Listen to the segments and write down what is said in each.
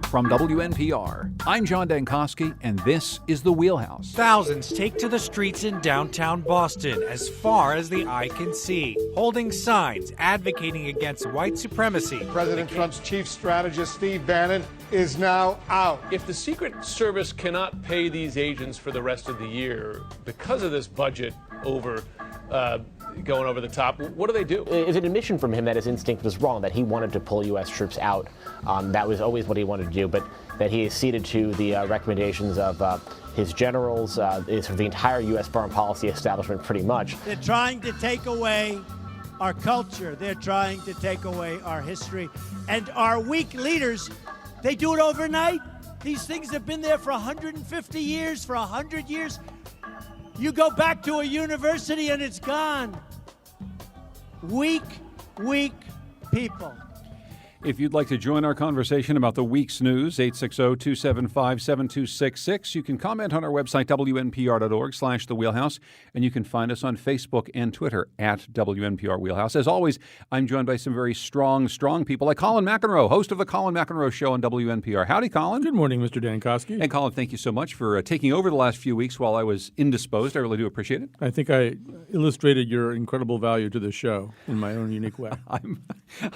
From WNPR, I'm John Dankosky, and this is The Wheelhouse. Thousands take to the streets in downtown Boston as far as the eye can see, holding signs advocating against white supremacy. President Trump's chief strategist, Steve Bannon, is now out. If the Secret Service cannot pay these agents for the rest of the year because of this budget going over the top, what do they do? It's an admission from him that his instinct was wrong, that he wanted to pull U.S. troops out. That was always what he wanted to do, but that he acceded to the recommendations of his generals, the entire U.S. foreign policy establishment pretty much. They're trying to take away our culture. They're trying to take away our history. And our weak leaders, they do it overnight. These things have been there for 150 years, for 100 years. You go back to a university and it's gone. Weak people. If you'd like to join our conversation about the week's news, 860-275-7266. You can comment on our website, WNPR.org/The Wheelhouse, and you can find us on Facebook and Twitter at WNPR Wheelhouse. As always, I'm joined by some very strong people like Colin McEnroe, host of the Colin McEnroe Show on WNPR. Howdy, Colin. Good morning, Mr. Dankosky. And Colin, thank you so much for taking over the last few weeks while I was indisposed. I really do appreciate it. I think I illustrated your incredible value to the show in my own unique way.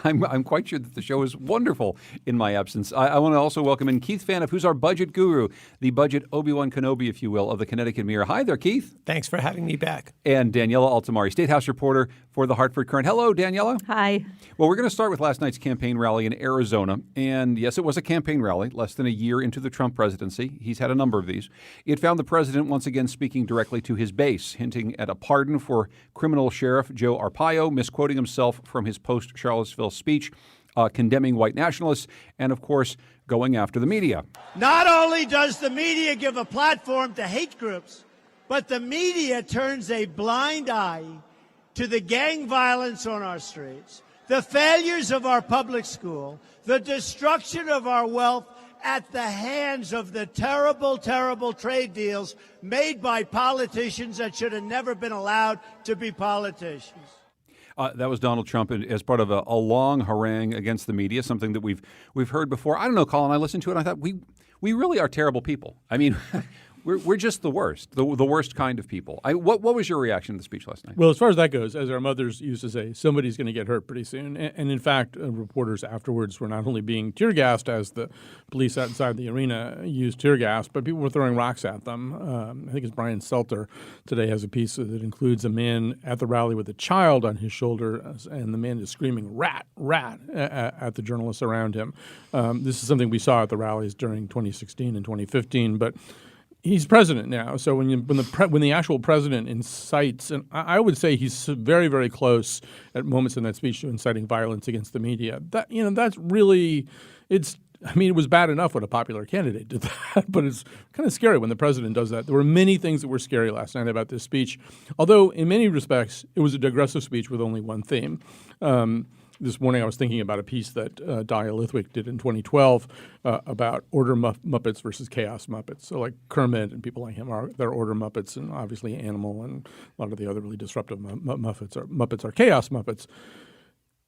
I'm quite sure that the show is wonderful in my absence. I want to also welcome in Keith Phaneuf, who's our budget guru, the budget Obi-Wan Kenobi, if you will, of the Connecticut Mirror. Hi there, Keith. Thanks for having me back. And Daniela Altamari, State House reporter for the Hartford Courant. Hello, Daniela. Hi. Well, we're going to start with last night's campaign rally in Arizona. And yes, it was a campaign rally, less than a year into the Trump presidency. He's had a number of these. It found the president once again speaking directly to his base, hinting at a pardon for criminal Sheriff Joe Arpaio, misquoting himself from his post-Charlottesville speech, condemning white nationalists, and, of course, going after the media. Not only does the media give a platform to hate groups, but the media turns a blind eye to the gang violence on our streets, the failures of our public school, the destruction of our wealth at the hands of the terrible, terrible trade deals made by politicians that should have never been allowed to be politicians. That was Donald Trump as part of a long harangue against the media, something that we've heard before. I don't know, Colin. I listened to it and I thought we really are terrible people. I mean, we're just the worst, the worst kind of people. What was your reaction to the speech last night? Well, as far as that goes, as our mothers used to say, somebody's going to get hurt pretty soon. And in fact, reporters afterwards were not only being tear gassed as the police outside the arena used tear gas, but people were throwing rocks at them. I think it's Brian Selter today has a piece that includes a man at the rally with a child on his shoulder, and the man is screaming "rat, rat" at the journalists around him. This is something we saw at the rallies during 2016 and 2015, but he's president now, so when the actual president incites, and I would say he's very, very close at moments in that speech to inciting violence against the media. That's really, it was bad enough when a popular candidate did that, but it's kind of scary when the president does that. There were many things that were scary last night about this speech, although in many respects it was a digressive speech with only one theme. This morning I was thinking about a piece that Dahlia Lithwick did in 2012 about order Muppets versus chaos Muppets. So like Kermit and people like him they're order Muppets, and obviously Animal and a lot of the other really disruptive Muppets are chaos Muppets.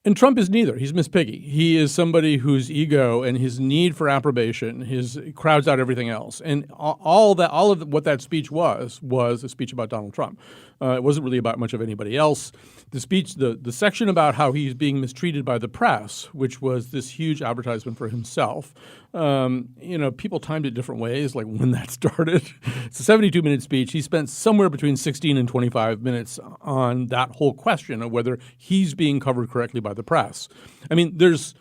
And Trump is neither. He's Miss Piggy. He is somebody whose ego and his need for approbation crowds out everything else. And all of what that speech was a speech about Donald Trump. It wasn't really about much of anybody else. The speech, the section about how he's being mistreated by the press, which was this huge advertisement for himself. People timed it different ways, like when that started. It's a 72-minute speech. He spent somewhere between 16 and 25 minutes on that whole question of whether he's being covered correctly by the press. I mean, there's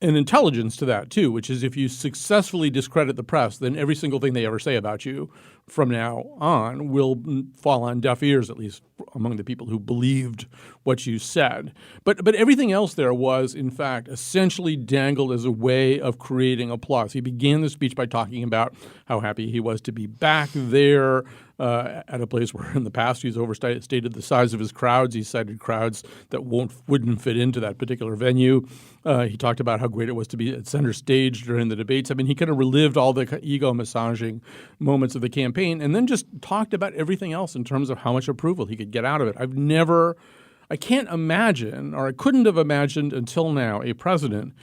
an intelligence to that, too, which is if you successfully discredit the press, then every single thing they ever say about you from now on will fall on deaf ears, at least among the people who believed what you said. But everything else there was, in fact, essentially dangled as a way of creating applause. He began the speech by talking about how happy he was to be back there at a place where in the past he's overstated the size of his crowds. He cited crowds that wouldn't fit into that particular venue. He talked about how great it was to be at center stage during the debates. I mean, he kind of relived all the ego-massaging moments of the campaign and then just talked about everything else in terms of how much approval he could get out of it. I can't imagine, or I couldn't have imagined until now, a president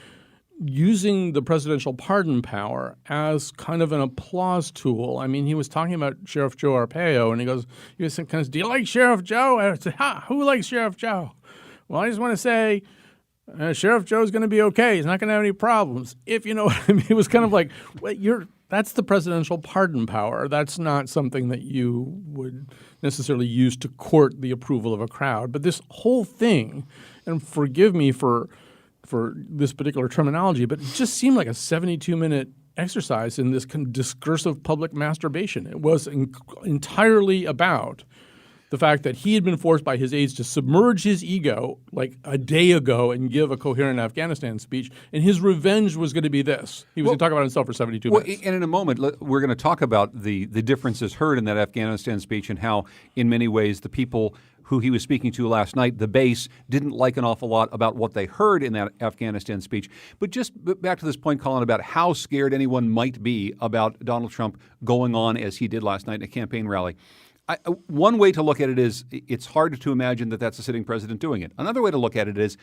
using the presidential pardon power as kind of an applause tool. I mean, he was talking about Sheriff Joe Arpaio, and he was kind of, do you like Sheriff Joe? And I said, who likes Sheriff Joe? Well, I just want to say Sheriff Joe's going to be okay. He's not going to have any problems. If you know what I mean. It was kind of like, well, that's the presidential pardon power. That's not something that you would necessarily use to court the approval of a crowd. But this whole thing, and forgive me for this particular terminology, but it just seemed like a 72-minute exercise in this discursive public masturbation. It was entirely about the fact that he had been forced by his aides to submerge his ego like a day ago and give a coherent Afghanistan speech, and his revenge was going to be this. He was going to talk about himself for 72 minutes. And in a moment, we're going to talk about the differences heard in that Afghanistan speech and how, in many ways, the people who he was speaking to last night, the base, didn't like an awful lot about what they heard in that Afghanistan speech. But just back to this point, Colin, about how scared anyone might be about Donald Trump going on as he did last night in a campaign rally. One way to look at it is it's hard to imagine that that's a sitting president doing it. Another way to look at it is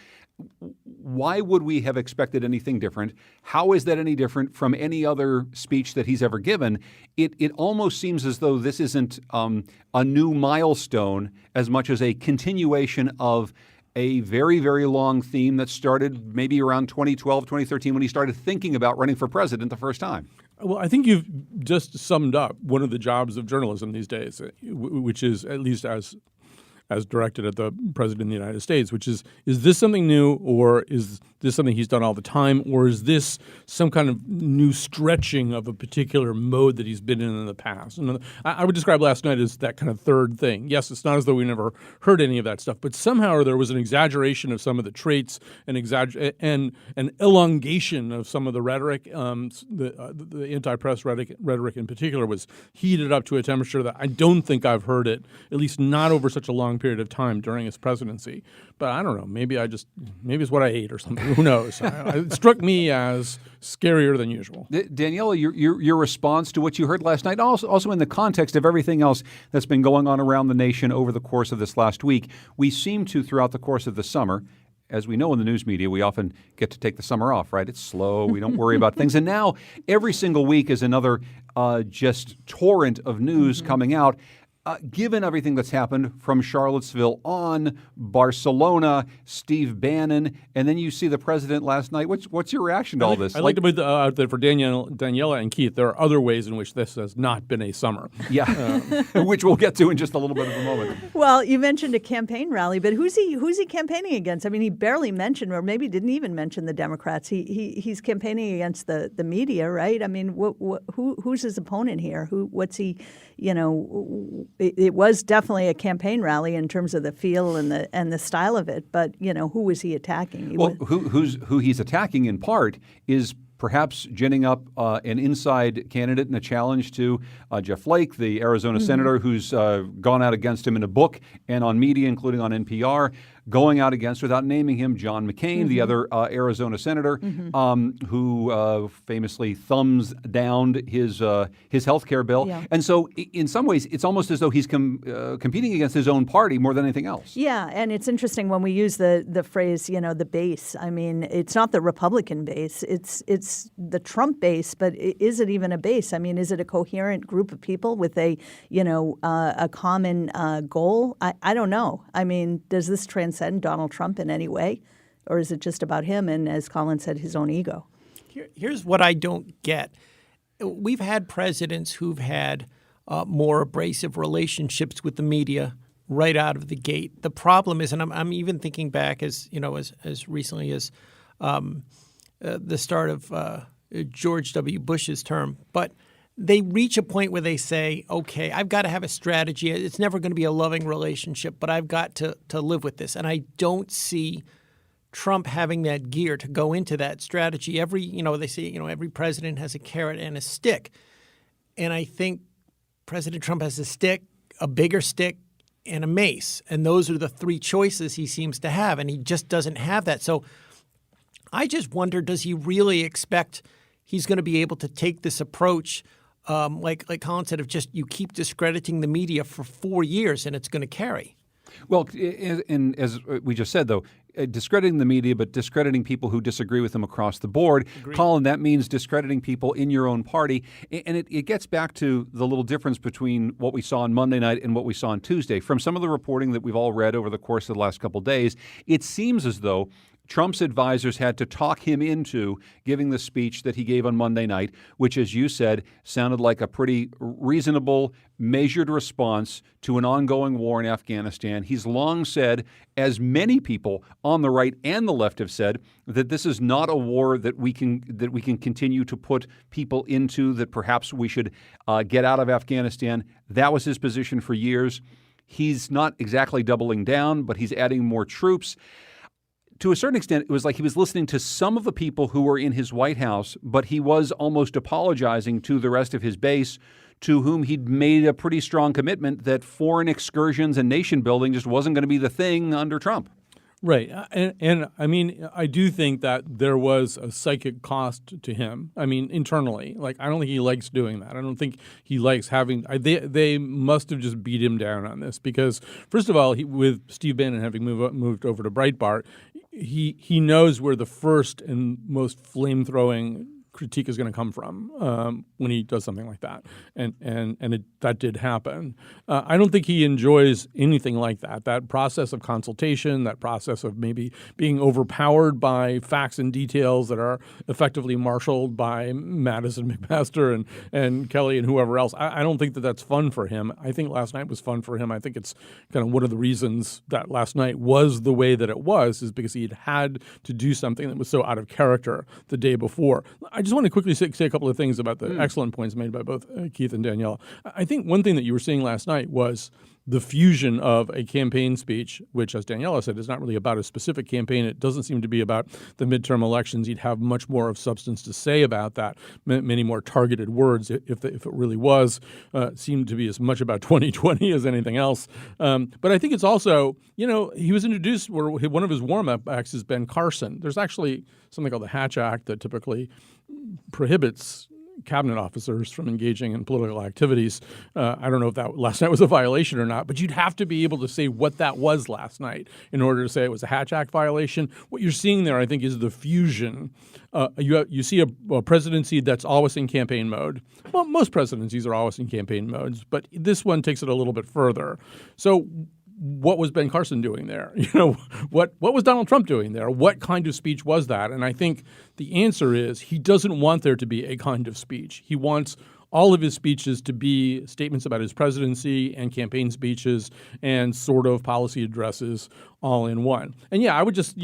why would we have expected anything different? How is that any different from any other speech that he's ever given? It almost seems as though this isn't a new milestone as much as a continuation of a very, very long theme that started maybe around 2012, 2013 when he started thinking about running for president the first time. Well, I think you've just summed up one of the jobs of journalism these days, which is at least as directed at the president of the United States, which is this something new, or is this something he's done all the time, or is this some kind of new stretching of a particular mode that he's been in the past? And I would describe last night as that kind of third thing. Yes, it's not as though we never heard any of that stuff, but somehow there was an exaggeration of some of the traits and an elongation of some of the rhetoric. The anti-press rhetoric in particular was heated up to a temperature that I don't think I've heard it, at least not over such a long period of time during his presidency. But I don't know. Maybe it's what I ate or something. Who knows? It struck me as scarier than usual. Daniela, your response to what you heard last night, also in the context of everything else that's been going on around the nation over the course of this last week, we seem to, throughout the course of the summer, as we know in the news media, we often get to take the summer off, right? It's slow. We don't worry about things. And now every single week is another just torrent of news coming out. Given everything that's happened from Charlottesville on, Barcelona, Steve Bannon, and then you see the president last night, what's your reaction to all this? I'd like to put out there for Daniela and Keith, there are other ways in which this has not been a summer. Yeah, which we'll get to in just a little bit of a moment. Well, you mentioned a campaign rally, but who's he campaigning against? I mean, he barely mentioned, or maybe didn't even mention the Democrats. He's campaigning against the media, right? I mean, who's his opponent here? What's he? You know, it was definitely a campaign rally in terms of the feel and the style of it. But you know, who was he attacking? Who he's attacking in part is perhaps ginning up an inside candidate in a challenge to Jeff Flake, the Arizona senator, who's gone out against him in a book and on media, including on NPR. Going out against, without naming him, John McCain, the other Arizona senator, who famously thumbs down his health care bill. Yeah. And so in some ways, it's almost as though he's competing against his own party more than anything else. Yeah, and it's interesting when we use the phrase, you know, the base. I mean, it's not the Republican base. It's the Trump base, but is it even a base? I mean, is it a coherent group of people with a common goal? I don't know. I mean, does this transcend Donald Trump in any way? Or is it just about him and, as Colin said, his own ego? Here's what I don't get. We've had presidents who've had more abrasive relationships with the media right out of the gate. The problem is, and I'm even thinking back as recently as the start of George W. Bush's term, but they reach a point where they say, okay, I've got to have a strategy. It's never going to be a loving relationship, but I've got to live with this. And I don't see Trump having that gear to go into that strategy. They say, every president has a carrot and a stick. And I think President Trump has a stick, a bigger stick, and a mace. And those are the three choices he seems to have. And he just doesn't have that. So I just wonder, does he really expect he's going to be able to take this approach like Colin said, of just you keep discrediting the media for 4 years and it's going to carry? Well, and as we just said, though, discrediting the media, but discrediting people who disagree with them across the board. Agreed. Colin, that means discrediting people in your own party. And it gets back to the little difference between what we saw on Monday night and what we saw on Tuesday. From some of the reporting that we've all read over the course of the last couple of days, it seems as though Trump's advisors had to talk him into giving the speech that he gave on Monday night, which, as you said, sounded like a pretty reasonable, measured response to an ongoing war in Afghanistan. He's long said, as many people on the right and the left have said, that this is not a war that we can continue to put people into, that perhaps we should get out of Afghanistan. That was his position for years. He's not exactly doubling down, but he's adding more troops. To a certain extent, it was like he was listening to some of the people who were in his White House, but he was almost apologizing to the rest of his base, to whom he'd made a pretty strong commitment that foreign excursions and nation building just wasn't going to be the thing under Trump. Right. And I mean, I do think that there was a psychic cost to him. I mean, internally. Like, I don't think he likes doing that. I don't think he likes having they must have just beat him down on this because, first of all, with Steve Bannon having moved over to Breitbart, he knows where the first and most flame-throwing critique is going to come from when he does something like that, and that did happen. I don't think he enjoys anything like that. That process of consultation, that process of maybe being overpowered by facts and details that are effectively marshaled by Madison McMaster and Kelly and whoever else. I don't think that that's fun for him. I think last night was fun for him. I think it's kind of one of the reasons that last night was the way that it was is because he had to do something that was so out of character the day before. I just want to quickly say a couple of things about the excellent points made by both Keith and Danielle. I think one thing that you were seeing last night was the fusion of a campaign speech, which, as Daniela said, is not really about a specific campaign. It doesn't seem to be about the midterm elections. You'd have much more of substance to say about that, many more targeted words if it really was. Seemed to be as much about 2020 as anything else. But I think it's also, he was introduced where one of his warm-up acts is Ben Carson. There's actually something called the Hatch Act that typically prohibits cabinet officers from engaging in political activities. I don't know if that last night was a violation or not, but you'd have to be able to say what that was last night in order to say it was a Hatch Act violation. What you're seeing there, I think, is the fusion. You see a presidency that's always in campaign mode. Well, most presidencies are always in campaign modes, but this one takes it a little bit further. So what was Ben Carson doing there? What was Donald Trump doing there? What kind of speech was that? And I think the answer is he doesn't want there to be a kind of speech. He wants all of his speeches to be statements about his presidency and campaign speeches and sort of policy addresses all in one. And yeah, I would just,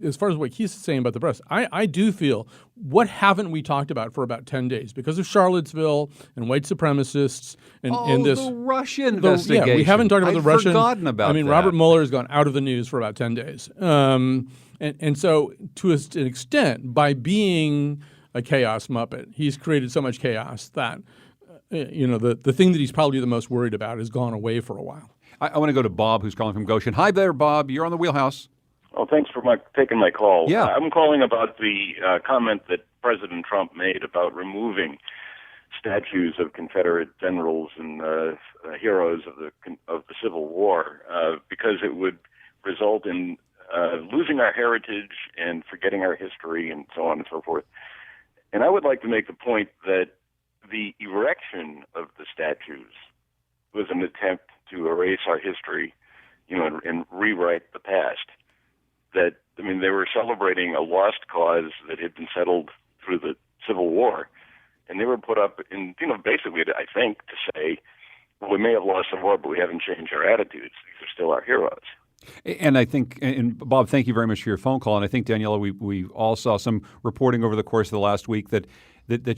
as far as what Keith's saying about the press, I do feel what haven't we talked about for about 10 days because of Charlottesville and white supremacists and this the Russia investigation. Yeah, we haven't talked about the Russian. Forgotten about that. Robert Mueller has gone out of the news for about 10 days. And so to an extent, by being a chaos muppet, he's created so much chaos that the thing that he's probably the most worried about has gone away for a while. I want to go to Bob, who's calling from Goshen. Hi there, Bob. You're on the Wheelhouse. Oh, thanks for taking my call. Yeah. I'm calling about the comment that President Trump made about removing statues of Confederate generals and heroes of the Civil War because it would result in losing our heritage and forgetting our history and so on and so forth. And I would like to make the point that the erection of the statues was an attempt to erase our history, and rewrite the past. They were celebrating a lost cause that had been settled through the Civil War, and they were put up in, basically, I think, to say, well, we may have lost the war, but we haven't changed our attitudes. These are still our heroes. And I think, and Bob, thank you very much for your phone call. And I think, Daniela, we all saw some reporting over the course of the last week that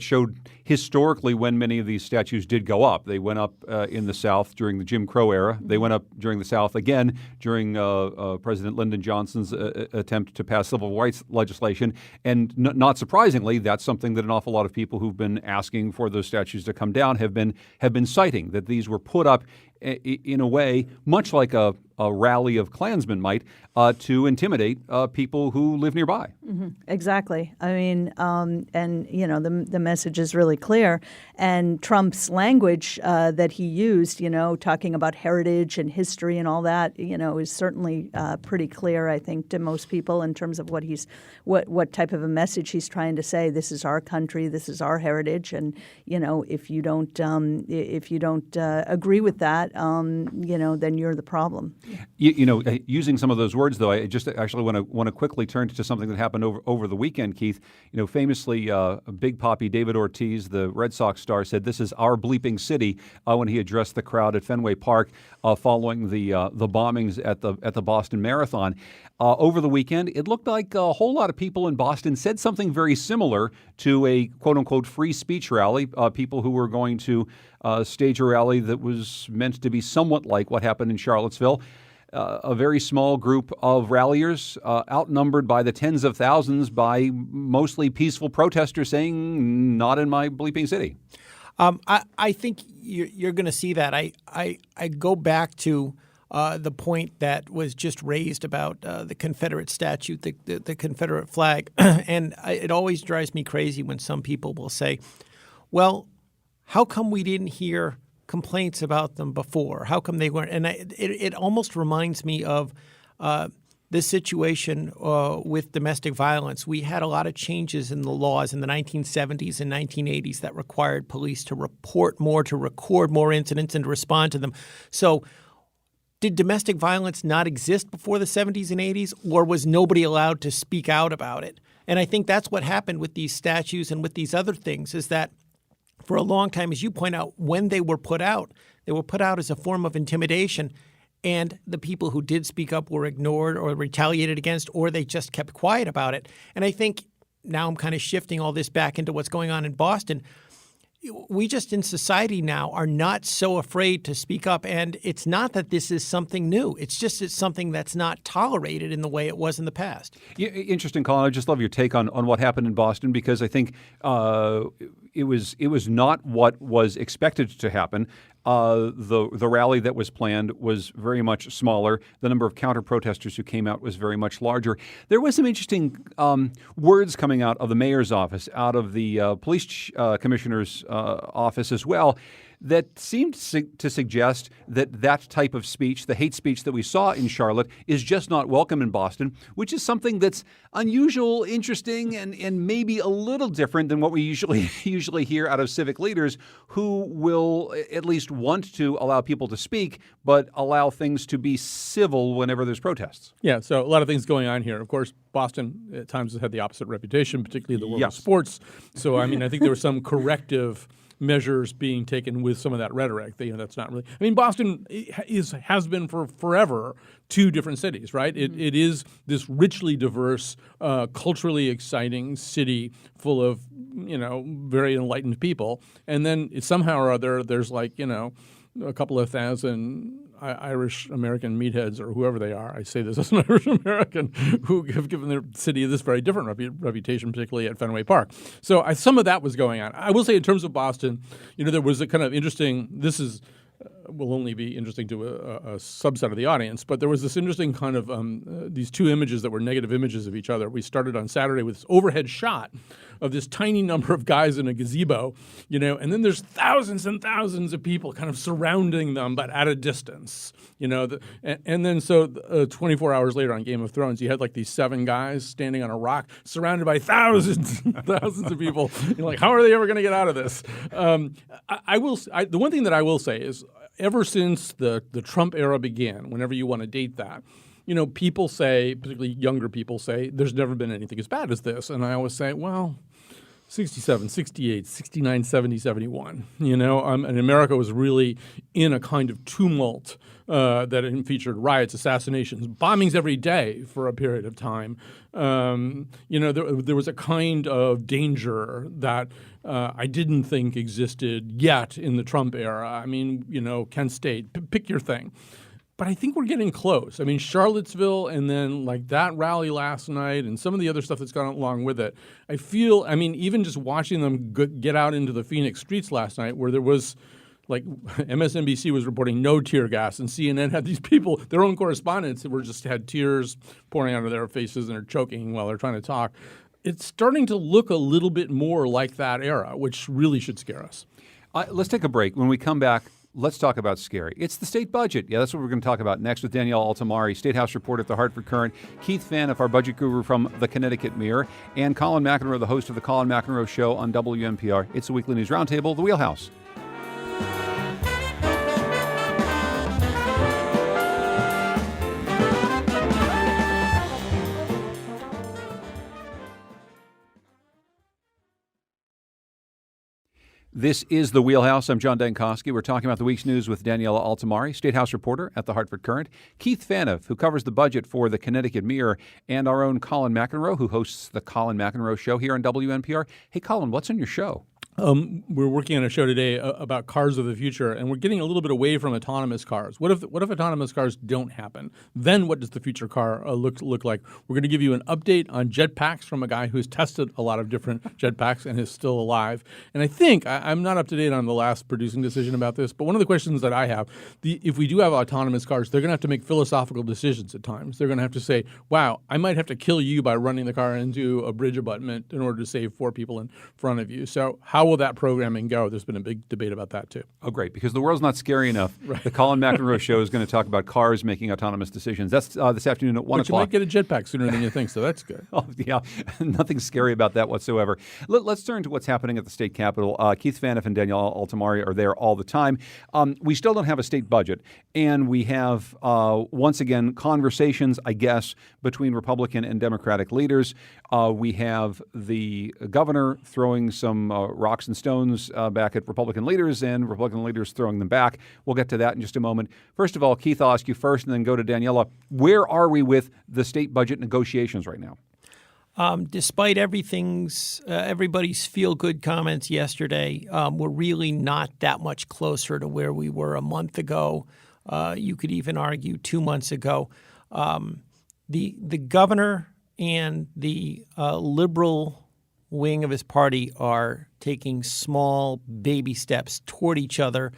showed historically when many of these statues did go up. They went up in the South during the Jim Crow era. They went up during the South again during President Lyndon Johnson's attempt to pass civil rights legislation. And not surprisingly, that's something that an awful lot of people who've been asking for those statues to come down have been citing, that these were put up in a way much like a a rally of Klansmen might to intimidate people who live nearby. Exactly. I mean, and you know, the message is really clear. And Trump's language that he used, you know, talking about heritage and history and all that, you know, is certainly pretty clear, I think, to most people in terms of what type of a message he's trying to say. This is our country. This is our heritage. And you know, if you don't agree with that, you know, then you're the problem. You know, using some of those words, though, I just actually want to quickly turn to something that happened over the weekend, Keith. You know, famously, Big Papi David Ortiz, the Red Sox star, said, "This is our bleeping city," when he addressed the crowd at Fenway Park following the bombings at the Boston Marathon. Over the weekend, it looked like a whole lot of people in Boston said something very similar to a quote-unquote free speech rally. People who were going to stage a rally that was meant to be somewhat like what happened in Charlottesville. A very small group of ralliers, outnumbered by the tens of thousands by mostly peaceful protesters saying, "Not in my bleeping city." I think you're going to see that. I go back to the point that was just raised about the Confederate statute, the Confederate flag. And it always drives me crazy when some people will say, well, how come we didn't hear complaints about them before? How come they weren't? And it almost reminds me of this situation with domestic violence. We had a lot of changes in the laws in the 1970s and 1980s that required police to report more, to record more incidents, and to respond to them. So did domestic violence not exist before the 70s and 80s, or was nobody allowed to speak out about it? And I think that's what happened with these statues and with these other things, is that for a long time, as you point out, when they were put out as a form of intimidation, and the people who did speak up were ignored or retaliated against, or they just kept quiet about it. And I think now I'm kind of shifting all this back into what's going on in Boston. We just in society now are not so afraid to speak up. And it's not that this is something new. It's just it's something that's not tolerated in the way it was in the past. Yeah, interesting, Colin. I just love your take on what happened in Boston, because I think it was not what was expected to happen. The rally that was planned was very much smaller. The number of counter-protesters who came out was very much larger. There was some interesting words coming out of the mayor's office, out of the police commissioner's office as well, that seemed to suggest that type of speech, the hate speech that we saw in Charlotte, is just not welcome in Boston, which is something that's unusual, interesting, and maybe a little different than what we usually hear out of civic leaders, who will at least want to allow people to speak, but allow things to be civil whenever there's protests. Yeah, so a lot of things going on here. Of course, Boston at times has had the opposite reputation, particularly in the world of sports. So, I mean, I think there was some corrective measures being taken with some of that rhetoric. That's not really. I mean, Boston has been for forever two different cities, right? It is this richly diverse, culturally exciting city full of very enlightened people, and then somehow or other there's a couple of thousand Irish American meatheads, or whoever they are. I say this as an Irish American, who have given their city this very different reputation, particularly at Fenway Park. So some of that was going on. I will say, in terms of Boston, there was a kind of interesting. This is will only be interesting to a subset of the audience, but there was this interesting kind of these two images that were negative images of each other. We started on Saturday with this overhead shot of this tiny number of guys in a gazebo, and then there's thousands and thousands of people kind of surrounding them, but at a distance, and then 24 hours later on Game of Thrones, you had like these 7 guys standing on a rock surrounded by thousands and thousands of people. You're like, how are they ever going to get out of this? The one thing that I will say is, ever since the Trump era began, whenever you want to date that, people say, particularly younger people say, there's never been anything as bad as this. And I always say, well, 67, 68, 69, 70, 71. And America was really in a kind of tumult that featured riots, assassinations, bombings every day for a period of time. There was a kind of danger that I didn't think existed yet in the Trump era. I mean, Kent State, pick your thing. But I think we're getting close. I mean, Charlottesville, and then like that rally last night and some of the other stuff that's gone along with it. Even just watching them get out into the Phoenix streets last night, where there was like MSNBC was reporting no tear gas, and CNN had these people, their own correspondents, that were just had tears pouring out of their faces and are choking while they're trying to talk. It's starting to look a little bit more like that era, which really should scare us. Let's take a break. When we come back, let's talk about scary. It's the state budget. Yeah, that's what we're going to talk about next with Danielle Altamari, State House reporter at the Hartford Courant, Keith Phaneuf, our budget guru from the Connecticut Mirror, and Colin McEnroe, the host of the Colin McEnroe Show on WNPR. It's the Weekly News Roundtable, The Wheelhouse. This is The Wheelhouse. I'm John Dankosky. We're talking about the week's news with Daniela Altamari, State House reporter at the Hartford Courant, Keith Phaneuf, who covers the budget for the Connecticut Mirror, and our own Colin McEnroe, who hosts the Colin McEnroe Show here on WNPR. Hey, Colin, what's on your show? We're working on a show today about cars of the future, and we're getting a little bit away from autonomous cars. What if autonomous cars don't happen? Then what does the future car look like? We're going to give you an update on jetpacks from a guy who's tested a lot of different jetpacks and is still alive. And I think I'm not up to date on the last producing decision about this, but one of the questions that I have, if we do have autonomous cars, they're going to have to make philosophical decisions at times. They're going to have to say, wow, I might have to kill you by running the car into a bridge abutment in order to save 4 people in front of you. So how will that programming go? There's been a big debate about that, too. Oh, great, because the world's not scary enough. Right. The Colin McEnroe Show is going to talk about cars making autonomous decisions. That's this afternoon at 1 o'clock. But you might get a jetpack sooner than you think, so that's good. Oh, yeah, nothing scary about that whatsoever. Let's turn to what's happening at the state capitol. Keith Phaneuf and Danielle Altamari are there all the time. We still don't have a state budget, and we have, once again, conversations, I guess, between Republican and Democratic leaders. We have the governor throwing some rocks and stones back at Republican leaders and Republican leaders throwing them back. We'll get to that in just a moment. First of all, Keith, I'll ask you first and then go to Daniela. Where are we with the state budget negotiations right now? Despite everybody's feel-good comments yesterday, we're really not that much closer to where we were a month ago. You could even argue 2 months ago. The governor and the liberal wing of his party are taking small baby steps toward each other,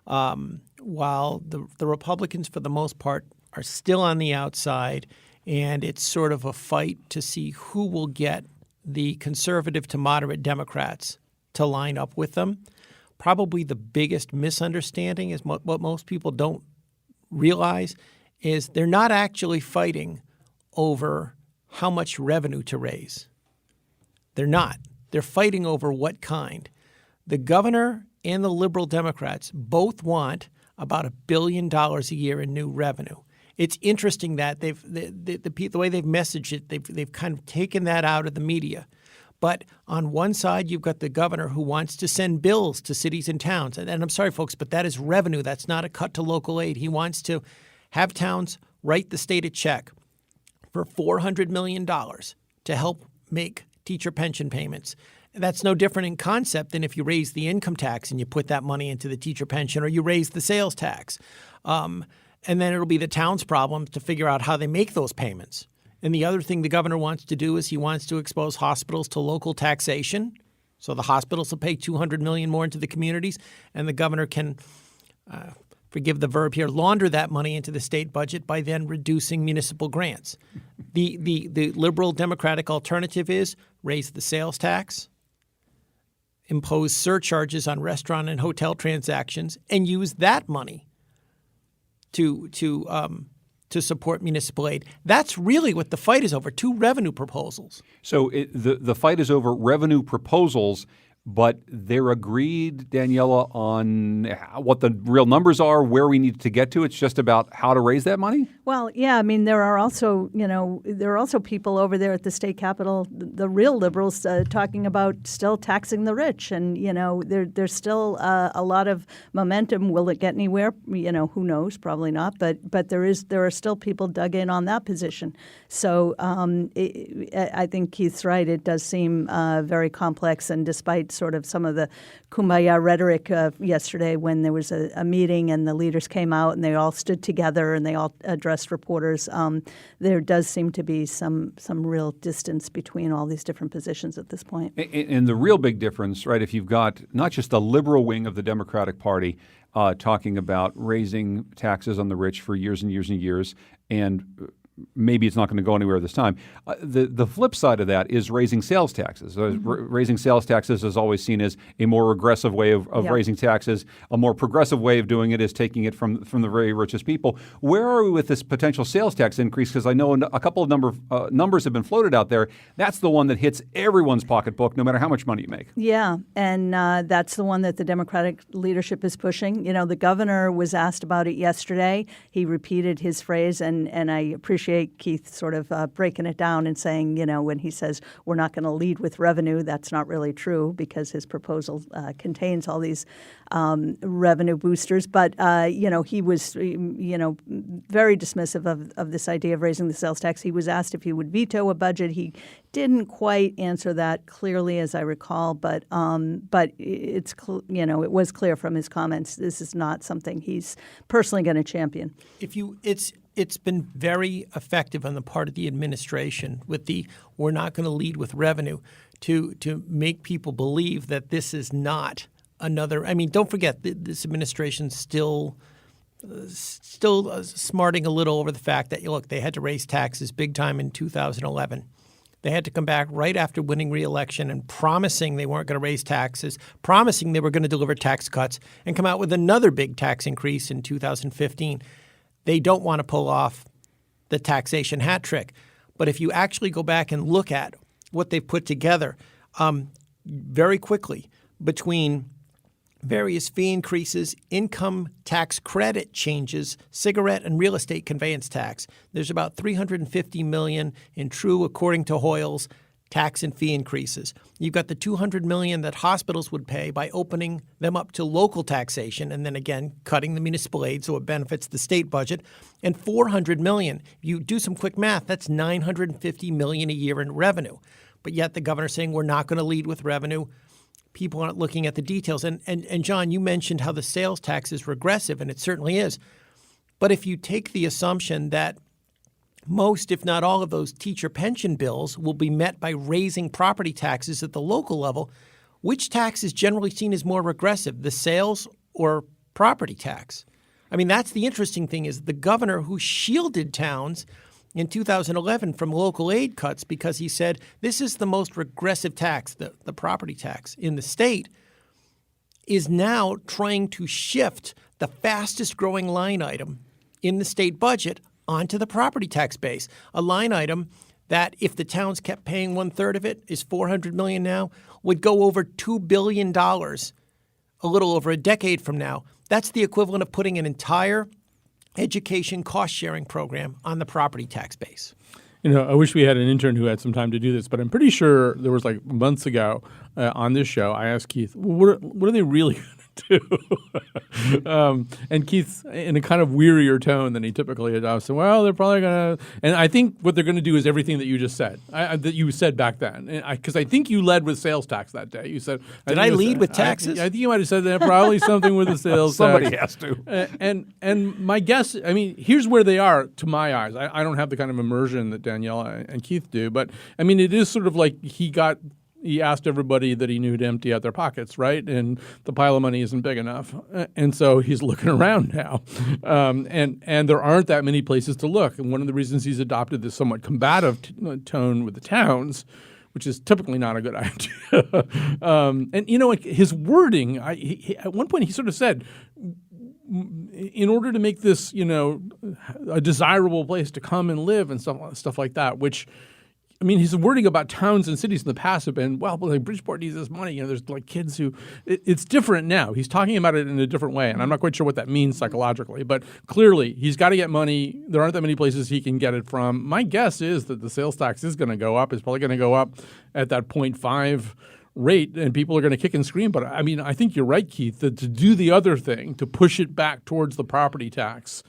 while the Republicans, for the most part, are still on the outside, and it's sort of a fight to see who will get the conservative to moderate Democrats to line up with them. Probably the biggest misunderstanding is what most people don't realize is they're not actually fighting over how much revenue to raise. They're not. They're fighting over what kind. The governor and the liberal Democrats both want about $1 billion a year in new revenue. It's interesting that the way they've messaged it, they've kind of taken that out of the media. But on one side, you've got the governor who wants to send bills to cities and towns. And I'm sorry, folks, but that is revenue. That's not a cut to local aid. He wants to have towns write the state a check for $400 million to help make teacher pension payments. That's no different in concept than if you raise the income tax and you put that money into the teacher pension, or you raise the sales tax. And then it'll be the town's problem to figure out how they make those payments. And the other thing the governor wants to do is he wants to expose hospitals to local taxation. So the hospitals will pay $200 million more into the communities, and the governor can, forgive the verb here, launder that money into the state budget by then reducing municipal grants. The liberal Democratic alternative is raise the sales tax, impose surcharges on restaurant and hotel transactions, and use that money to support municipal aid. That's really what the fight is over, 2 revenue proposals. So the fight is over revenue proposals, but they're agreed, Daniela, on what the real numbers are, where we need to get to. It's just about how to raise that money? Well, yeah, I mean, there are also people over there at the state capitol, the real liberals, talking about still taxing the rich. And, there's still a lot of momentum. Will it get anywhere? Who knows? Probably not. But there are still people dug in on that position. So I think Keith's right. It does seem very complex. And despite enjoyed sort of some of the kumbaya rhetoric yesterday when there was a meeting and the leaders came out and they all stood together and they all addressed reporters. There does seem to be some real distance between all these different positions at this point. And the real big difference, right, if you've got not just the liberal wing of the Democratic Party talking about raising taxes on the rich for years and years and years, and maybe it's not going to go anywhere this time. The flip side of that is raising sales taxes. Raising sales taxes is always seen as a more regressive way of raising taxes. A more progressive way of doing it is taking it from the very richest people. Where are we with this potential sales tax increase? Because I know a couple of numbers have been floated out there. That's the one that hits everyone's pocketbook, no matter how much money you make. Yeah, and that's the one that the Democratic leadership is pushing. You know, the governor was asked about it yesterday. He repeated his phrase, and I appreciate Keith sort of breaking it down and saying, you know, when he says we're not going to lead with revenue, that's not really true because his proposal contains all these revenue boosters. But, you know, he was, you know, very dismissive of this idea of raising the sales tax. He was asked if he would veto a budget. He didn't quite answer that clearly, as I recall, but it's you know, it was clear from his comments this is not something he's personally going to champion. It's been very effective on the part of the administration with the we're not going to lead with revenue to make people believe that this is not another. I mean, don't forget this administration's still smarting a little over the fact that, look, they had to raise taxes big time in 2011. They had to come back right after winning re-election and promising they weren't going to raise taxes, promising they were going to deliver tax cuts, and come out with another big tax increase in 2015. They don't want to pull off the taxation hat trick. But if you actually go back and look at what they've put together very quickly between various fee increases, income tax credit changes, cigarette and real estate conveyance tax, there's about $350 million in true, according to Hoyles, tax and fee increases. You've got the $200 million that hospitals would pay by opening them up to local taxation and then again cutting the municipal aid so it benefits the state budget, and $400 million. You do some quick math, that's $950 million a year in revenue. But yet the governor's saying we're not going to lead with revenue. People aren't looking at the details. And John, you mentioned how the sales tax is regressive, and it certainly is. But if you take the assumption that most, if not all, of those teacher pension bills will be met by raising property taxes at the local level, which tax is generally seen as more regressive, the sales or property tax? I mean, that's the interesting thing is the governor who shielded towns in 2011 from local aid cuts because he said this is the most regressive tax, the property tax in the state, is now trying to shift the fastest growing line item in the state budget onto the property tax base, a line item that if the towns kept paying 1/3 of it is $400 million now, would go over $2 billion a little over a decade from now. That's the equivalent of putting an entire education cost-sharing program on the property tax base. You know, I wish we had an intern who had some time to do this, but I'm pretty sure there was like months ago on this show, I asked Keith, what are they really going to do? And Keith, in a kind of wearier tone than he typically does, said, well, they're probably going to – and I think what they're going to do is everything that you just said, that you said back then. Because I think you led with sales tax that day. You said – Did I lead with taxes? I think you might have said that, probably something with the sales tax. Somebody has to. And my guess – I mean, here's where they are to my eyes. I don't have the kind of immersion that Danielle and Keith do. But, I mean, it is sort of like he asked everybody that he knew to empty out their pockets, right? And the pile of money isn't big enough. And so he's looking around now. And there aren't that many places to look. And one of the reasons he's adopted this somewhat combative tone with the towns, which is typically not a good idea. And, you know, his wording, at one point he sort of said, in order to make this, you know, a desirable place to come and live and stuff like that, which – I mean, his wording about towns and cities in the past have been, well, like Bridgeport needs this money. You know, there's like kids who it's different now. He's talking about it in a different way, and I'm not quite sure what that means psychologically. But clearly, he's got to get money. There aren't that many places he can get it from. My guess is that the sales tax is going to go up. It's probably going to go up at that 0.5 rate, and people are going to kick and scream. But I mean, I think you're right, Keith, that to do the other thing, to push it back towards the property tax,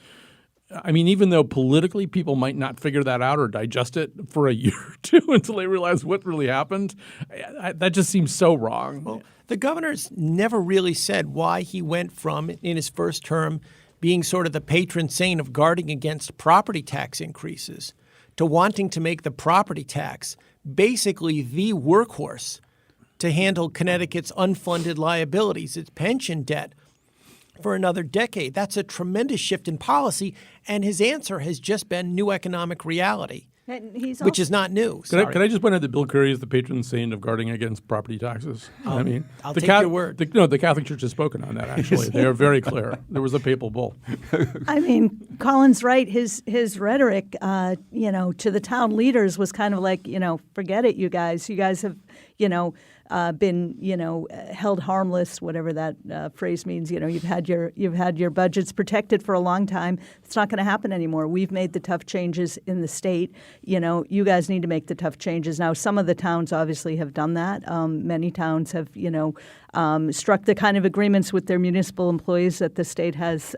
I mean, even though politically people might not figure that out or digest it for a year or two until they realize what really happened, that just seems so wrong. Well, the governor's never really said why he went from, in his first term, being sort of the patron saint of guarding against property tax increases to wanting to make the property tax basically the workhorse to handle Connecticut's unfunded liabilities, its pension debt, for another decade. That's a tremendous shift in policy, and his answer has just been new economic reality, which is not new. Can I just point out that Bill Curry is the patron saint of guarding against property taxes? I mean, I'll take your word. The Catholic Church has spoken on that, actually. They are very clear. There was a papal bull. I mean, Colin's right. His rhetoric, to the town leaders was kind of like, forget it, you guys. You guys have, been, held harmless, whatever that phrase means. You've had your budgets protected for a long time. It's not going to happen anymore. We've made the tough changes in the state. You guys need to make the tough changes. Now, some of the towns obviously have done that. Many towns have, struck the kind of agreements with their municipal employees that the state has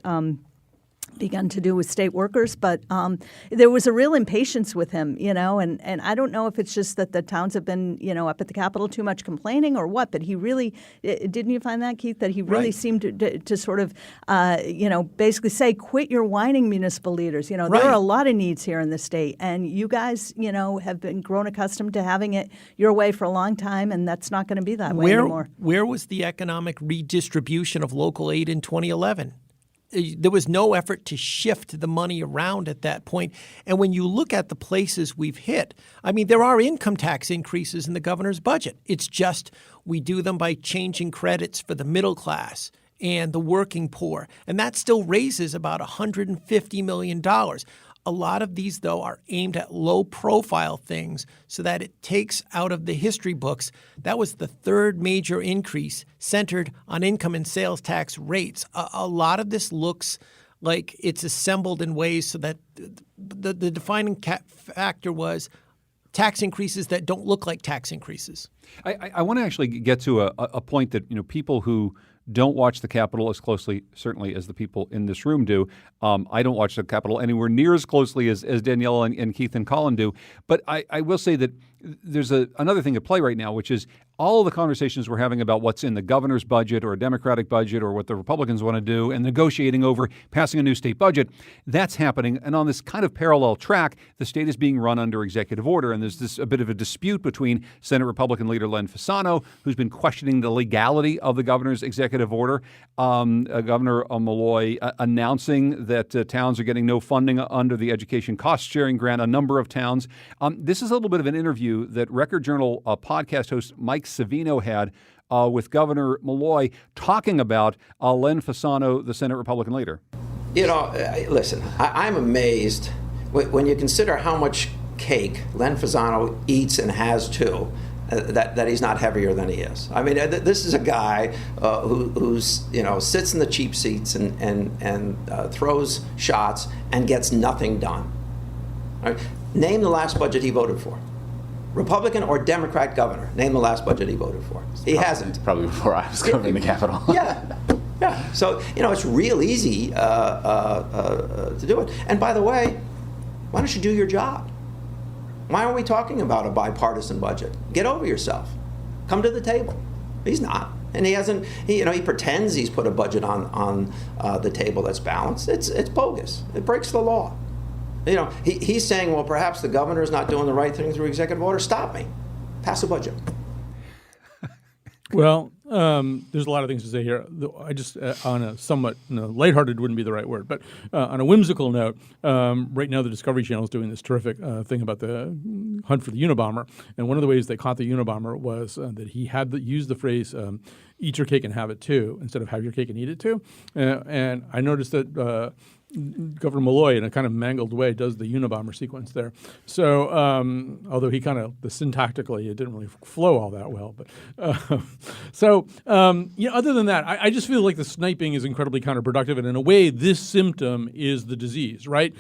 begun to do with state workers, but there was a real impatience with him, and I don't know if it's just that the towns have been, up at the Capitol too much complaining or what, but he really, didn't you find that, Keith, that he really seemed to sort of, basically say, quit your whining, municipal leaders. There are a lot of needs here in the state, and you guys, have been grown accustomed to having it your way for a long time, and that's not going to be that way anymore. Where was the economic redistribution of local aid in 2011? There was no effort to shift the money around at that point. And when you look at the places we've hit, I mean, there are income tax increases in the governor's budget. It's just we do them by changing credits for the middle class and the working poor. And that still raises about $150 million. A lot of these, though, are aimed at low-profile things so that it takes out of the history books. That was the third major increase centered on income and sales tax rates. A lot of this looks like it's assembled in ways so that the defining factor was tax increases that don't look like tax increases. I want to actually get to a point that people who don't watch the Capitol as closely, certainly, as the people in this room do. I don't watch the Capitol anywhere near as closely as Danielle and Keith and Colin do. But I will say that there's another thing at play right now, which is all of the conversations we're having about what's in the governor's budget or a Democratic budget or what the Republicans want to do and negotiating over passing a new state budget, that's happening. And on this kind of parallel track, the state is being run under executive order. And there's a bit of a dispute between Senate Republican leader Len Fasano, who's been questioning the legality of the governor's executive order, Governor Malloy announcing that towns are getting no funding under the education cost-sharing grant, a number of towns. This is a little bit of an interview that Record Journal podcast host Mike Savino had with Governor Malloy talking about Len Fasano, the Senate Republican leader. Listen, I'm amazed when you consider how much cake Len Fasano eats and has too, that he's not heavier than he is. I mean, this is a guy who's sits in the cheap seats and throws shots and gets nothing done. Right? Name the last budget he voted for. Republican or Democrat governor, name the last budget he voted for. He hasn't. Probably before I was governing the Capitol. Yeah. So, it's real easy to do it. And by the way, why don't you do your job? Why are we talking about a bipartisan budget? Get over yourself. Come to the table. He's not. And he hasn't, he pretends he's put a budget on the table that's balanced. It's bogus. It breaks the law. He's saying, well, perhaps the governor's not doing the right thing through executive order. Stop me. Pass a budget. Well, there's a lot of things to say here. I just, on a somewhat lighthearted wouldn't be the right word, but on a whimsical note, right now the Discovery Channel is doing this terrific thing about the hunt for the Unabomber. And one of the ways they caught the Unabomber was that he had used the phrase, eat your cake and have it too, instead of have your cake and eat it too. And I noticed that Governor Malloy, in a kind of mangled way, does the Unabomber sequence there. So, although he kind of, syntactically, it didn't really flow all that well. But other than that, I just feel like the sniping is incredibly counterproductive. And in a way, this symptom is the disease, right?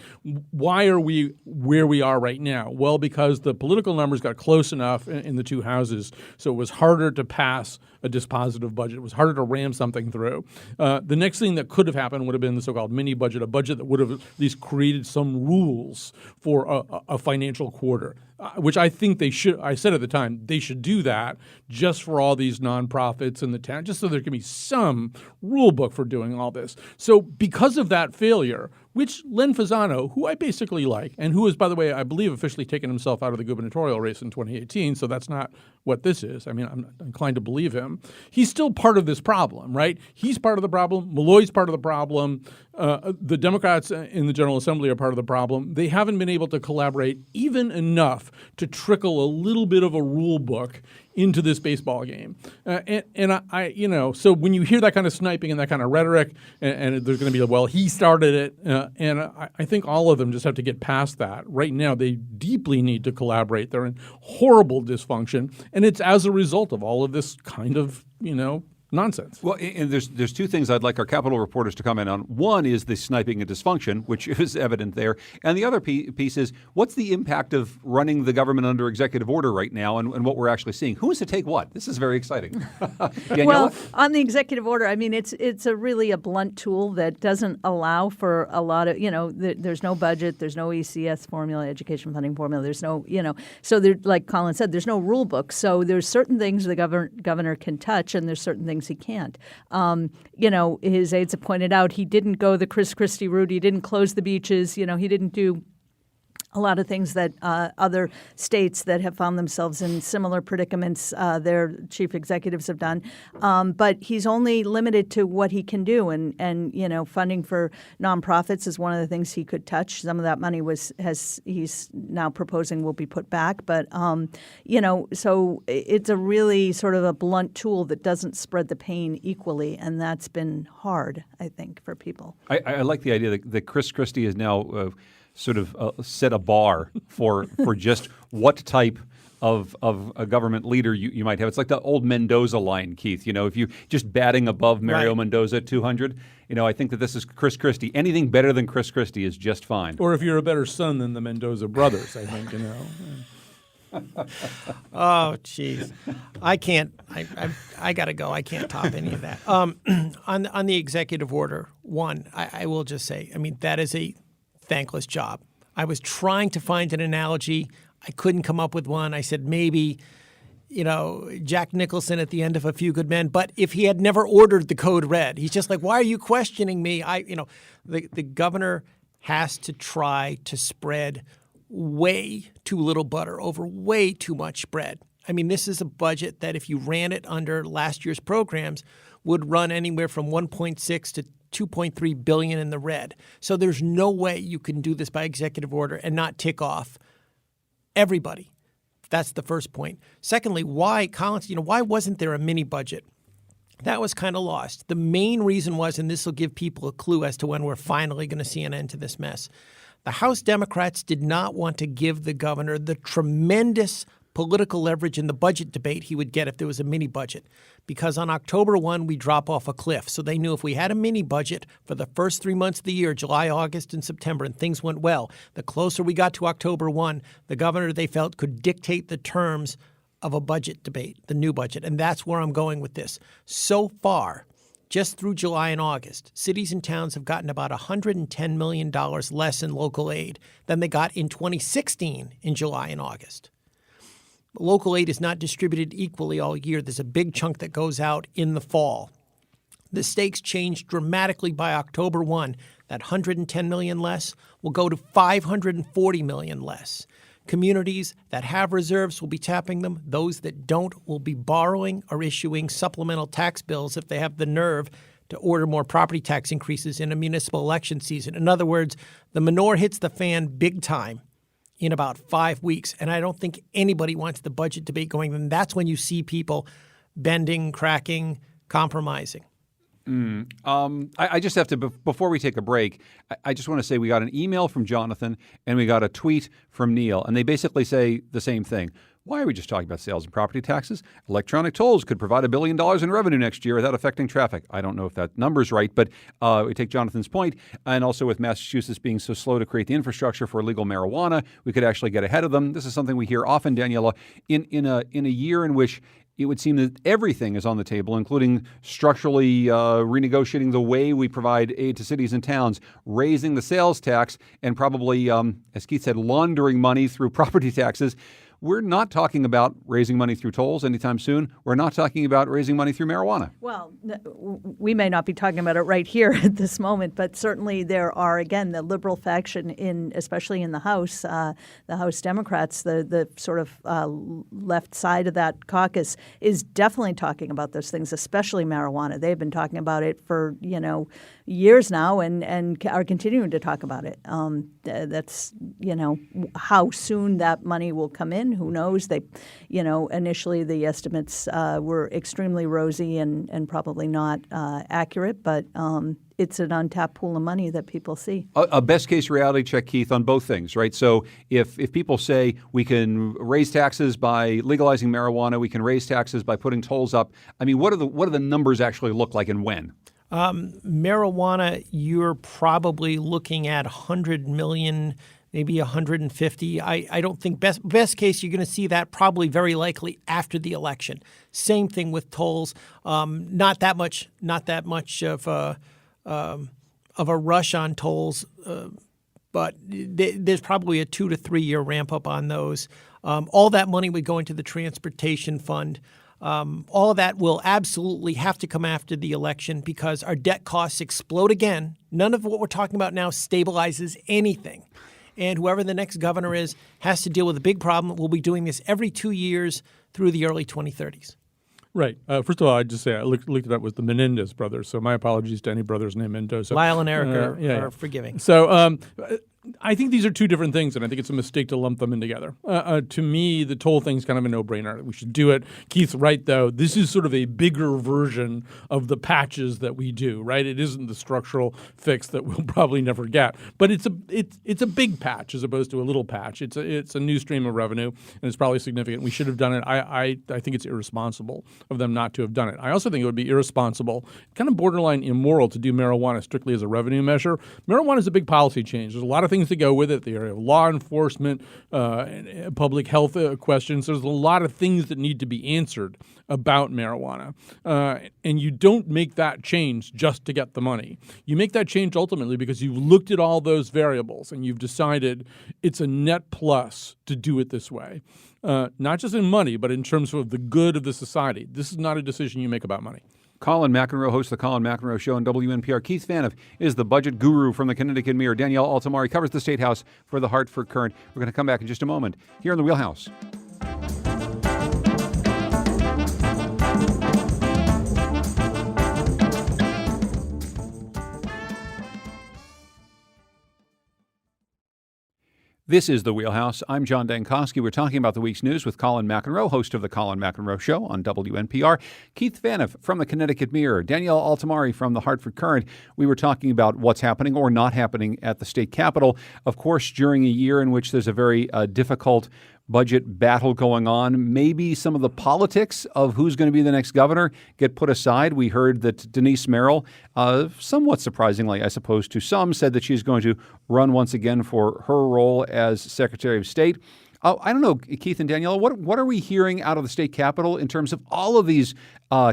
Why are we where we are right now? Well, because the political numbers got close enough in the two houses, so it was harder to pass a dispositive budget. It was harder to ram something through. The next thing that could have happened would have been the so-called mini budget, a budget budget that would have at least created some rules for a financial quarter, which I think they should. I said at the time they should do that just for all these nonprofits in the town, just so there can be some rule book for doing all this. So because of that failure, which Len Fasano, who I basically like, and who is, by the way, I believe officially taken himself out of the gubernatorial race in 2018, so that's not what this is. I mean, I'm inclined to believe him. He's still part of this problem, right? He's part of the problem. Malloy's part of the problem. The Democrats in the General Assembly are part of the problem. They haven't been able to collaborate even enough to trickle a little bit of a rule book into this baseball game. So when you hear that kind of sniping and that kind of rhetoric, and there's going to be, well, he started it, and I think all of them just have to get past that. Right now, they deeply need to collaborate. They're in horrible dysfunction, and it's as a result of all of this kind of, nonsense. Well, and there's two things I'd like our Capitol reporters to comment on. One is the sniping and dysfunction, which is evident there. And the other piece is, what's the impact of running the government under executive order right now and what we're actually seeing? Who is to take what? This is very exciting. Well, on the executive order, I mean, it's really a blunt tool that doesn't allow for a lot of, there's no budget, there's no ECS formula, education funding formula, there's no, so there, like Colin said, there's no rule book. So there's certain things the governor can touch, and there's certain things he can't. His aides have pointed out he didn't go the Chris Christie route. He didn't close the beaches. He didn't do a lot of things that other states that have found themselves in similar predicaments, their chief executives have done. But he's only limited to what he can do. And funding for nonprofits is one of the things he could touch. Some of that money he's now proposing will be put back. But, so it's a really sort of a blunt tool that doesn't spread the pain equally. And that's been hard, I think, for people. I like the idea that Chris Christie is now sort of set a bar for just what type of a government leader you might have. It's like the old Mendoza line, Keith. If you just batting above Mario Mendoza at 200, I think that this is Chris Christie. Anything better than Chris Christie is just fine. Or if you're a better son than the Mendoza brothers, I think, Oh, jeez. I can't. I got to go. I can't top any of that. On the executive order, one, I will just say, I mean, that is a thankless job. I was trying to find an analogy. I couldn't come up with one. I said maybe, Jack Nicholson at the end of A Few Good Men. But if he had never ordered the code red, he's just like, why are you questioning me? The governor has to try to spread way too little butter over way too much bread. I mean, this is a budget that if you ran it under last year's programs would run anywhere from 1.6 to 2.3 billion in the red. So there's no way you can do this by executive order and not tick off everybody. That's the first point. Secondly, why, Collins, why wasn't there a mini budget? That was kind of lost. The main reason was, and this will give people a clue as to when we're finally going to see an end to this mess, the House Democrats did not want to give the governor the tremendous political leverage in the budget debate he would get if there was a mini budget. Because on October 1, we drop off a cliff. So they knew if we had a mini budget for the first 3 months of the year, July, August, and September, and things went well, the closer we got to October 1, the governor, they felt, could dictate the terms of a budget debate, the new budget. And that's where I'm going with this. So far, just through July and August, cities and towns have gotten about $110 million less in local aid than they got in 2016 in July and August. Local aid is not distributed equally all year. There's a big chunk that goes out in the fall. The stakes changed dramatically by October 1. That $110 million less will go to $540 million less. Communities that have reserves will be tapping them. Those that don't will be borrowing or issuing supplemental tax bills if they have the nerve to order more property tax increases in a municipal election season. In other words, the manure hits the fan big time in about 5 weeks. And I don't think anybody wants the budget debate going. And that's when you see people bending, cracking, compromising. I just have to, before we take a break, I just want to say we got an email from Jonathan and we got a tweet from Neil, and they basically say the same thing. Why are we just talking about sales and property taxes? Electronic tolls could provide $1 billion in revenue next year without affecting traffic. I don't know if that number's right, but we take Jonathan's point, and also with Massachusetts being so slow to create the infrastructure for legal marijuana, we could actually get ahead of them. This is something we hear often, Daniela, in a year in which it would seem that everything is on the table, including structurally renegotiating the way we provide aid to cities and towns, raising the sales tax, and probably, as Keith said, laundering money through property taxes. We're not talking about raising money through tolls anytime soon. We're not talking about raising money through marijuana. Well, we may not be talking about it right here at this moment, but certainly there are, again, the liberal faction, especially in the House Democrats, the sort of left side of that caucus is definitely talking about those things, especially marijuana. They've been talking about it for, years now and are continuing to talk about it. That's, how soon that money will come in. Who knows? They, initially the estimates were extremely rosy and probably not accurate, but it's an untapped pool of money that people see. A best case reality check, Keith, on both things, right? So if people say we can raise taxes by legalizing marijuana, we can raise taxes by putting tolls up, I mean, what do the numbers actually look like and when? Marijuana, you're probably looking at 100 million, maybe 150. I don't think best case you're going to see that probably very likely after the election. Same thing with tolls. Not that much of a rush on tolls, but there's probably a 2 to 3 year ramp up on those. All that money would go into the transportation fund. All of that will absolutely have to come after the election because our debt costs explode again. None of what we're talking about now stabilizes anything. And whoever the next governor is has to deal with a big problem. We'll be doing this every 2 years through the early 2030s. Right. First of all, I'd just say I looked it up with the Menendez brothers, so my apologies to any brothers named Mendoza. Lyle and Eric are forgiving. So I think these are two different things, and I think it's a mistake to lump them in together. To me, the toll thing's kind of a no-brainer. We should do it. Keith's right, though. This is sort of a bigger version of the patches that we do, right? It isn't the structural fix that we'll probably never get, but it's a big patch as opposed to a little patch. It's a new stream of revenue, and it's probably significant. We should have done it. I think it's irresponsible of them not to have done it. I also think it would be irresponsible, kind of borderline immoral, to do marijuana strictly as a revenue measure. Marijuana is a big policy change. There's a lot of things to go with it, the area of law enforcement, public health questions. There's a lot of things that need to be answered about marijuana. And you don't make that change just to get the money. You make that change ultimately because you've looked at all those variables and you've decided it's a net plus to do it this way. Not just in money, but in terms of the good of the society. This is not a decision you make about money. Colin McEnroe hosts the Colin McEnroe Show on WNPR. Keith Phaneuf is the budget guru from the Connecticut Mirror. Danielle Altamari covers the State House for the Hartford Courant. We're going to come back in just a moment here in the Wheelhouse. This is The Wheelhouse. I'm John Dankosky. We're talking about the week's news with Colin McEnroe, host of The Colin McEnroe Show on WNPR. Keith Phaneuf from the Connecticut Mirror. Danielle Altamari from the Hartford Courant. We were talking about what's happening or not happening at the state capitol. Of course, during a year in which there's a very difficult budget battle going on, maybe some of the politics of who's going to be the next governor get put aside. We heard that Denise Merrill, somewhat surprisingly, I suppose, to some, said that she's going to run once again for her role as Secretary of State. I don't know, Keith and Daniela, what are we hearing out of the state capitol in terms of all of these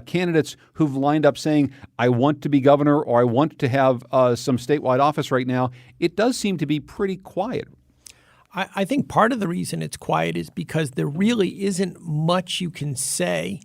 candidates who've lined up saying, I want to be governor or I want to have some statewide office right now? It does seem to be pretty quiet. I think part of the reason it's quiet is because there really isn't much you can say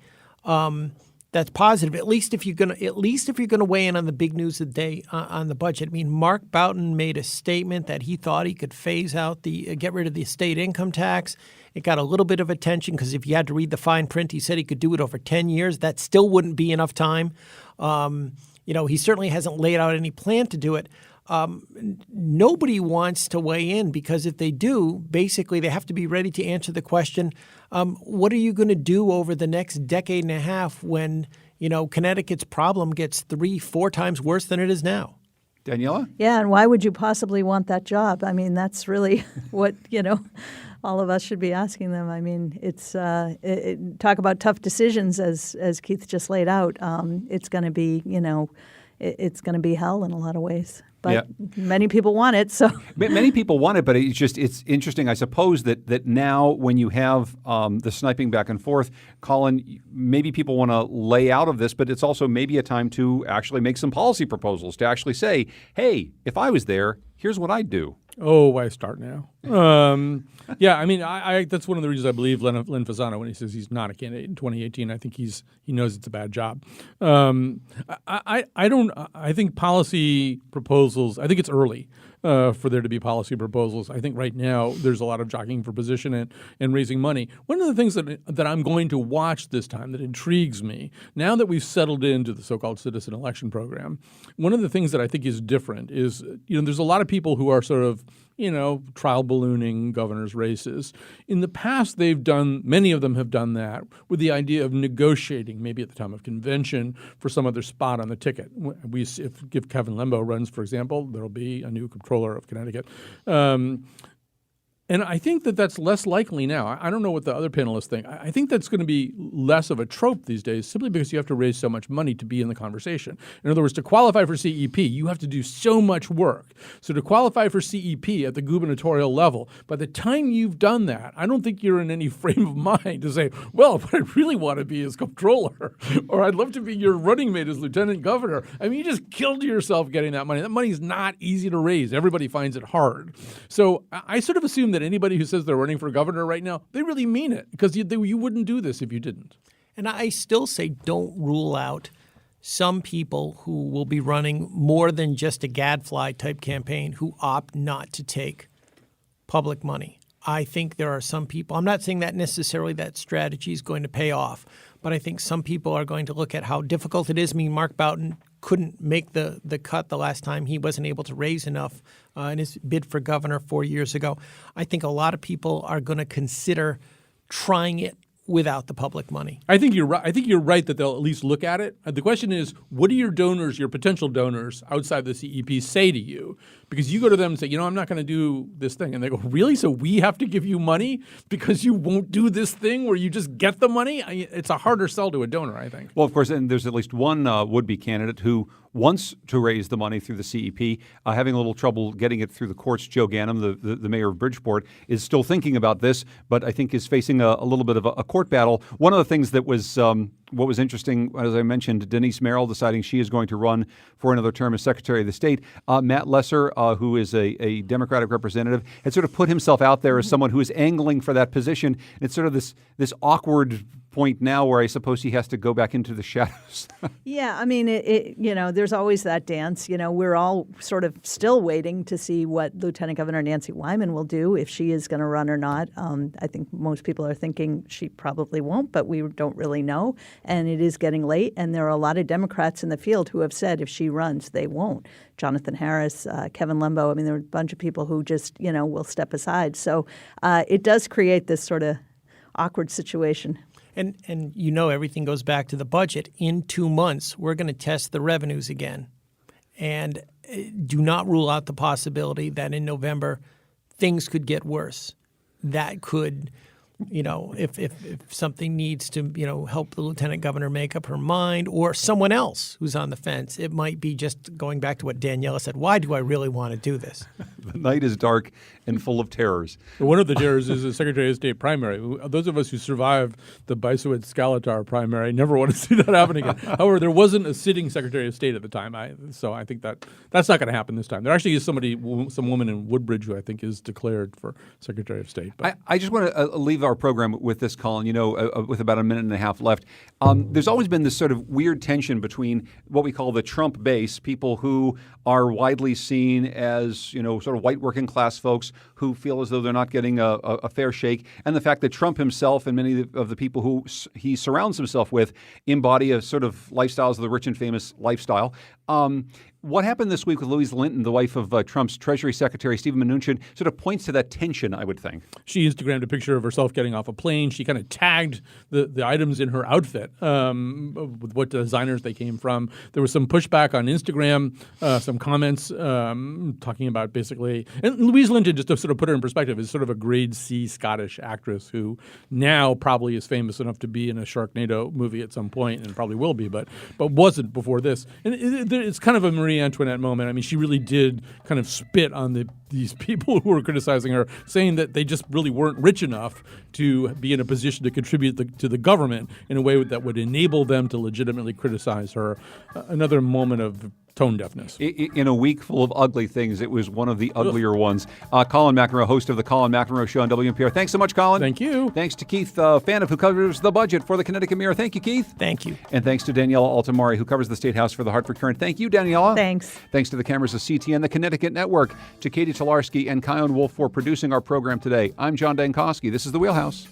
that's positive. At least if you're going to weigh in on the big news of the day on the budget. I mean, Mark Boughton made a statement that he thought he could phase out get rid of the state income tax. It got a little bit of attention because if you had to read the fine print, he said he could do it over 10 years. That still wouldn't be enough time. He certainly hasn't laid out any plan to do it. Nobody wants to weigh in because if they do, basically they have to be ready to answer the question, what are you going to do over the next decade and a half when, Connecticut's problem gets 3-4 times worse than it is now? Daniela? Yeah, and why would you possibly want that job? I mean, that's really what, all of us should be asking them. I mean, it's talk about tough decisions as Keith just laid out. It's going to be, it's going to be hell in a lot of ways. But Yeah. many people want it, so Many people want it, but it's interesting, I suppose, that now when you have the sniping back and forth, Colin, maybe people want to lay out of this, but it's also maybe a time to actually make some policy proposals, to actually say, hey, if I was there, here's what I'd do. Oh, why start now? Yeah, I mean, I that's one of the reasons I believe Len Fasano when he says he's not a candidate in 2018. I think he knows it's a bad job. I think policy proposals. I think it's early for there to be policy proposals. I think right now there's a lot of jockeying for position and raising money. One of the things that I'm going to watch this time that intrigues me now that we've settled into the so-called citizen election program. One of the things that I think is different is there's a lot of people who are sort of trial ballooning governors' races. In the past, many of them have done that with the idea of negotiating, maybe at the time of convention, for some other spot on the ticket. If Kevin Lembo runs, for example, there'll be a new comptroller of Connecticut. And I think that's less likely now. I don't know what the other panelists think. I think that's going to be less of a trope these days simply because you have to raise so much money to be in the conversation. In other words, to qualify for CEP, you have to do so much work. So to qualify for CEP at the gubernatorial level, by the time you've done that, I don't think you're in any frame of mind to say, well, what I really want to be is comptroller, or I'd love to be your running mate as lieutenant governor. I mean, you just killed yourself getting that money. That money's not easy to raise. Everybody finds it hard. So I sort of assume that anybody who says they're running for governor right now, they really mean it, because you wouldn't do this if you didn't. And I still say don't rule out some people who will be running more than just a gadfly type campaign who opt not to take public money. I think there are some people, I'm not saying that necessarily that strategy is going to pay off, but I think some people are going to look at how difficult it is. I mean, Mark Boughton couldn't make the cut the last time. He wasn't able to raise enough in his bid for governor 4 years ago. I think a lot of people are going to consider trying it without the public money. I think you're right. I think you're right that they'll at least look at it. The question is, what do your donors, your potential donors outside the CEP say to you? Because you go to them and say, I'm not going to do this thing. And they go, really? So we have to give you money because you won't do this thing where you just get the money? It's a harder sell to a donor, I think. Well, of course, and there's at least one would-be candidate who wants to raise the money through the CEP, having a little trouble getting it through the courts. Joe Ganim, the mayor of Bridgeport, is still thinking about this, but I think is facing a little bit of a court battle. One of the things that was what was interesting, as I mentioned, Denise Merrill deciding she is going to run for another term as Secretary of the State. Matt Lesser, who is a Democratic representative, had sort of put himself out there as someone who is angling for that position. And it's sort of this awkward point now where I suppose he has to go back into the shadows. Yeah, I mean, there's always that dance. We're all sort of still waiting to see what Lieutenant Governor Nancy Wyman will do, if she is going to run or not. I think most people are thinking she probably won't, but we don't really know. And it is getting late, and there are a lot of Democrats in the field who have said if she runs, they won't. Jonathan Harris, Kevin Lembo. I mean, there are a bunch of people who just, will step aside. So it does create this sort of awkward situation. And everything goes back to the budget. In 2 months, we're going to test the revenues again. And do not rule out the possibility that in November things could get worse. That could, if something needs to, help the lieutenant governor make up her mind, or someone else who's on the fence, it might be just going back to what Daniela said. Why do I really want to do this? The night is dark and full of terrors. One of the terrors is the Secretary of State primary. Those of us who survived the Bysowitz-Skalatar primary never want to see that happen again. However, there wasn't a sitting Secretary of State at the time, so I think that's not going to happen this time. There actually is some woman in Woodbridge who I think is declared for Secretary of State. But I just want to leave our program with this, Colin, with about a minute and a half left. There's always been this sort of weird tension between what we call the Trump base, people who are widely seen as, sort of white working class folks who feel as though they're not getting a fair shake, and the fact that Trump himself and many of the people who he surrounds himself with embody a sort of lifestyles of the rich and famous lifestyle. What happened this week with Louise Linton, the wife of Trump's Treasury Secretary Stephen Mnuchin, sort of points to that tension, I would think. She Instagrammed a picture of herself getting off a plane. She kind of tagged the items in her outfit, with what designers they came from. There was some pushback on Instagram, some comments talking about basically – and Louise Linton, just sort of put her in perspective, is sort of a grade C Scottish actress who now probably is famous enough to be in a Sharknado movie at some point, and probably will be, but wasn't before this. And it's kind of a Marie Antoinette moment. I mean, she really did kind of spit on these people who were criticizing her, saying that they just really weren't rich enough to be in a position to contribute to the government in a way that would enable them to legitimately criticize her. Another moment of tone deafness. In a week full of ugly things, it was one of the uglier ones. Colin McEnroe, host of the Colin McEnroe Show on WNPR. Thanks so much, Colin. Thank you. Thanks to Keith Phaneuf, who covers the budget for the Connecticut Mirror. Thank you, Keith. Thank you. And thanks to Daniela Altamari, who covers the State House for the Hartford Courant. Thank you, Daniela. Thanks. Thanks to the cameras of CTN, the Connecticut Network, to Katie Tolarski and Kion Wolf for producing our program today. I'm John Dankosky. This is The Wheelhouse.